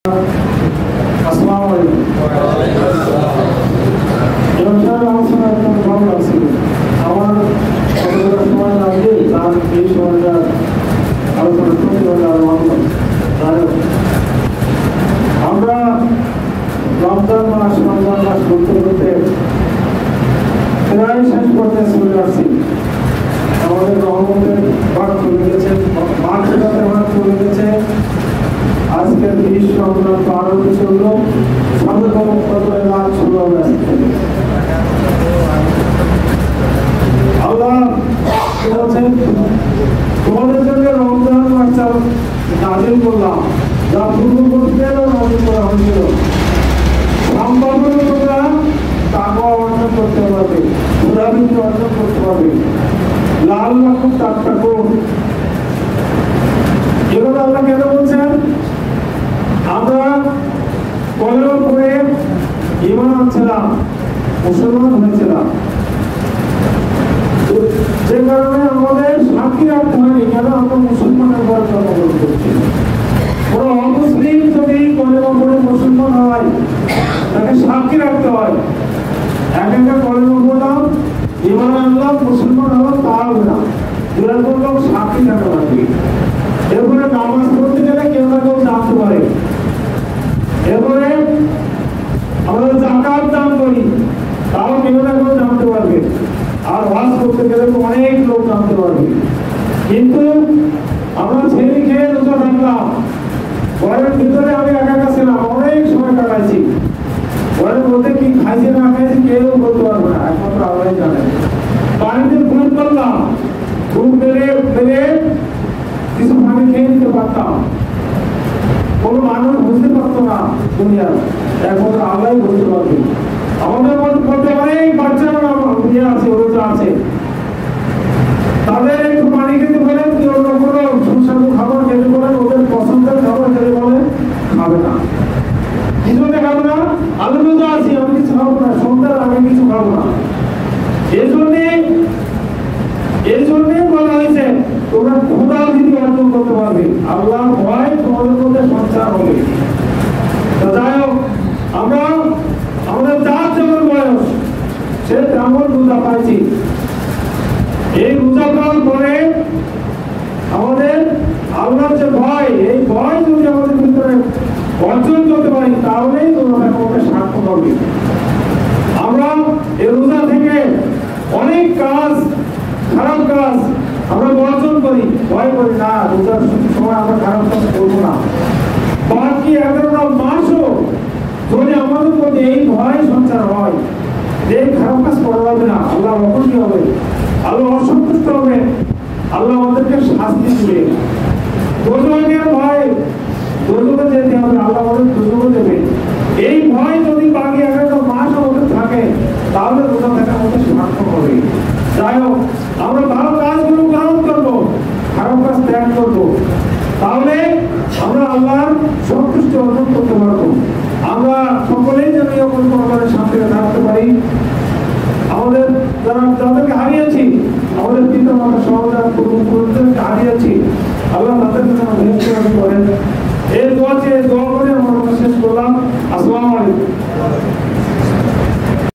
আসসালামু আলাইকুম। ভালো লাগছিল আমার সময় লাগবে তার এই সময়টা আলোচনা করতে আমরা রমজান মাস করতে করতে প্রায় শেষ পর্যায়ে চলে আসছি। আমাদের রহমতের ভাগ চলে গেছে, ভাগ চলে গেছে। আজকের 20 রমজান আরম্ভ চলল, সর্বতম রাত শুরু হবে। আল্লাহ বলছেন তোমাদের জন্য রমজান মাস নাজিল করলাম, যা পূর্ববর্তীদেরও নাজিল করা হয়েছিল। সম্ভাব্য তোমরা তাকওয়া অর্জন করতে পারবে, ক্ষুধাবৃত্তি অর্জন করতে পারবে, লাল রকম তাকওয়া করুন। এগুলো আল্লাহ কেন বলছেন? আমরা কলেমার পরে ঈমান আনছিলাম, মুসলমান হয়েছিলাম, যে কারণে আমাদের সাক্ষী রাখতে হয়নি কেন আমরা মুসলমানের ঘরে জন্মগ্রহণ করছি। কোনো অমুসলিম যদি কলেমা পড়ে মুসলমান হয় তাকে সাক্ষী রাখতে হয়। এক একটা কলেমা পড়লাম, ঈমান আনলাম, মুসলমান হলাম, তা হবে না, এরকম লোক সাক্ষী থাকা লাগবে। এরপরে নামাজ পড়তে গেলে কেউ না কেউ জানতে পারে। এরপরে আমরা যাকাত দান করি, তাও কেউ না কেউ জানতে পারবে। আর ওয়াজ করতে গেলে তো অনেক লোক জানতে পারবে। কিন্তু আমরা ছেলে খেয়ে রোজা থাকলাম, ঘরের ভিতরে আমি একা ছিলাম, অনেক সময় কাটাইছি। ঘরের মধ্যে কি খাইছে না খাইছি কেউ বলতে পারবে না, একমাত্র আল্লাহ জানে। পানিতে ঘুম করলাম, ঘুম ফেলে কিছু পানি খেয়ে নিতে পারতাম, কোনো মানুষ বুঝতে পারতো না দুনিয়ার, একমাত্র আল্লাহ বুঝতে পারবে। আমাদের মধ্যে অনেক বাচ্চারা আছে, রোজা আছে, তাদের একটু পানি খেতে বলেন, অন্য কোনো সুস্বাদু খাবার খেতে বলেন, ওদের পছন্দের খাবার খেতে বলেন, খাবে না। কি জন্য খাবে না? আমি রোজা আছি, আমি কিছু খাবো না, সন্ধ্যার আগে কিছু খাবো না। এই জন্যে বলা হয়েছে তোমরা ক্ষুধাবৃত্তি অর্জন করতে পারবে, আল্লাহর ভয় তোমাদের মধ্যে সঞ্চার হবে। যাই হোক, আমরা আমাদের যার যেমন বয়স সে তেমন রোজা পাইছি। এই রোজা পাওয়ার পরে আমাদের আল্লাহর যে ভয়, এই ভয় যদি আমাদের ভিতরে অর্জন করতে পারি তাহলেই তোমরা আমাদের সার্থক হবে। আমরা এই রোজা থেকে অনেক কাজ, খারাপ কাজ আমরা বর্জন করি, ভয় করি না রোজার সময় আমরা খারাপ কাজ করবো না। বাকি 11টা মাসও যদি আমাদের মধ্যে এই ভয় সঞ্চার হয় যে খারাপ কাজ করা যাবে না, আল্লাহ অপরাধী হবে, আল্লাহ অসন্তুষ্ট হবে, আল্লাহ আমাদেরকে শাস্তি দিবে, দোজখের ভয়, দোজখে যেতে হবে, আল্লাহ আমাদের দোজখে দেবে। এই ভয় যদি বাকি 11টা মাস আমাদের থাকে তাহলে রোজা থাকা আমাদের সার্থক হবে। যাই হোক, আমরা ভালো কাজগুলো গ্রহণ করবো, খারাপ কাজ ত্যাগ করবো, তাহলে আমরা আল্লাহর সন্তুষ্টি অর্জন করতে পারবো। আমরা সকলেই যেন এরকম পরিবারের শান্তিতে থাকতে পারি। আমাদের যাদেরকে হারিয়েছি, আমাদের পিতা মাতা সহোদর